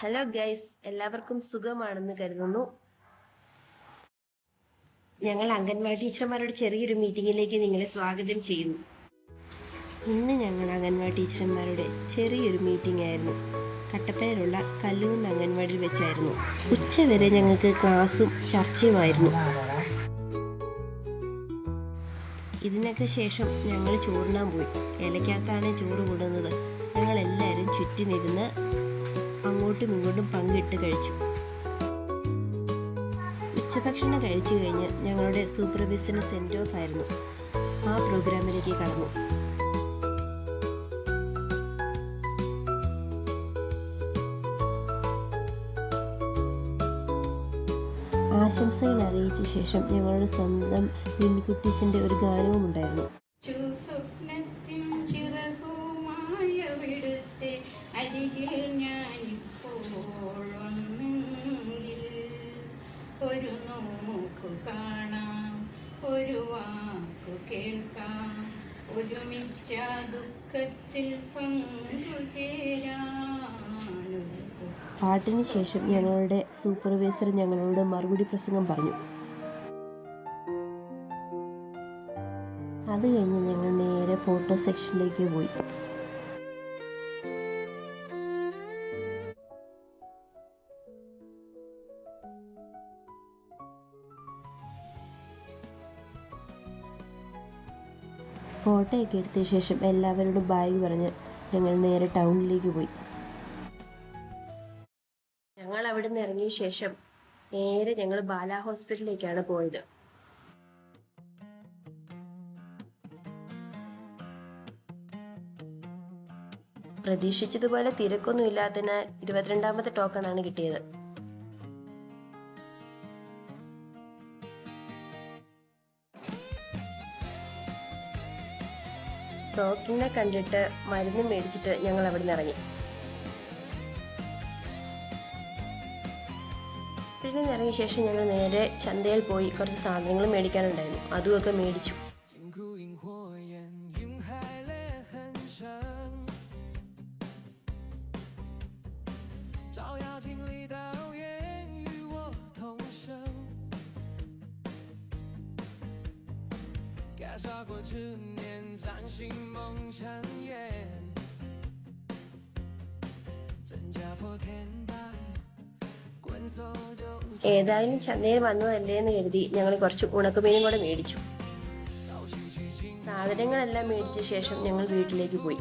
Hello guys, എല്ലാവർക്കും സുഖമാണെന്ന് കരുതുന്നു. ഞങ്ങൾ അംഗൻവാടി ടീച്ചർമാരുടെ ചെറിയൊരു മീറ്റിങ്ങിലേക്ക് നിങ്ങളെ സ്വാഗതം ചെയ്യുന്നു. ഇന്ന് ഞങ്ങൾ അംഗൻവാടി ടീച്ചർമാരുടെ ചെറിയൊരു മീറ്റിംഗ് ആയിരുന്നു. കട്ടപ്പനയിലുള്ള കല്ലൂന്ന് അംഗൻവാടിയിൽ വെച്ചായിരുന്നു. ഉച്ചവരെ ഞങ്ങൾക്ക് ക്ലാസ്സും ചർച്ചയുമായിരുന്നു. ഇതിനൊക്കെ ശേഷം ഞങ്ങൾ ചോറിനാൻ പോയി. ഇലക്കകത്താണ് ചോറ് കൊടുക്കുന്നത്. ഞങ്ങളെല്ലാവരും ചുറ്റിനിരുന്ന് അങ്ങോട്ടും ഇങ്ങോട്ടും പങ്കിട്ട് കഴിച്ചു. ഉച്ചഭക്ഷണം കഴിച്ചു കഴിഞ്ഞ് ഞങ്ങളുടെ സൂപ്പർവൈസറിന് സെൻഡ് ഓഫ് ആയിരുന്നു. ആ പ്രോഗ്രാമിലേക്ക് കടന്നു. ആശംസകൾ അറിയിച്ച ശേഷം ഞങ്ങളുടെ സ്വന്തം മിന്നിക്കുട്ടിച്ചൻ്റെ ഒരു ഗാനവും ഉണ്ടായിരുന്നു. ഒരു നോക്കു കാണാം, ഒരു വാക്കു കേൾക്കാം, ഒരുമിച്ച ദുഃഖത്തിൽ പങ്കുചേരാം. പാട്ടിന് ശേഷം ഞങ്ങളുടെ സൂപ്പർവൈസർ ഞങ്ങളോട് മറുപടി പ്രസംഗം പറഞ്ഞു. അത് കഴിഞ്ഞ് ഞങ്ങൾ നേരെ ഫോട്ടോ സെക്ഷനിലേക്ക് പോയി. ഫോട്ടോയൊക്കെ എടുത്ത ശേഷം എല്ലാവരോടും ബായ് പറഞ്ഞ് ഞങ്ങൾ നേരെ ടൗണിലേക്ക് പോയി. ഞങ്ങൾ അവിടെ നിന്ന് ഇറങ്ങിയ ശേഷം നേരെ ഞങ്ങൾ ബാല ഹോസ്പിറ്റലിലേക്കാണ് പോയത്. പ്രതീക്ഷിച്ചതുപോലെ തിരക്കൊന്നും ഇല്ലാത്തതിനാൽ 22ാമത്തെ ടോക്കണാണ് കിട്ടിയത്. ഡോക്ടറിനെ കണ്ടിട്ട് മരുന്ന് മേടിച്ചിട്ട് ഞങ്ങൾ അവിടെ നിന്ന് ഇറങ്ങി. ഹോസ്പിറ്റലിൽ നിന്ന് ഇറങ്ങിയ ശേഷം ഞങ്ങൾ നേരെ ചന്തയിൽ പോയി കുറച്ച് സാധനങ്ങൾ മേടിക്കാനുണ്ടായിരുന്നു. അതുമൊക്കെ മേടിച്ചു. ഏതായാലും ചന്തയിൽ വന്നതല്ലേ എന്ന് കരുതി ഞങ്ങൾ കുറച്ച് ഉണക്കമീനും കൂടെ മേടിച്ചു. സാധനങ്ങളെല്ലാം മേടിച്ച ശേഷം ഞങ്ങൾ വീട്ടിലേക്ക് പോയി.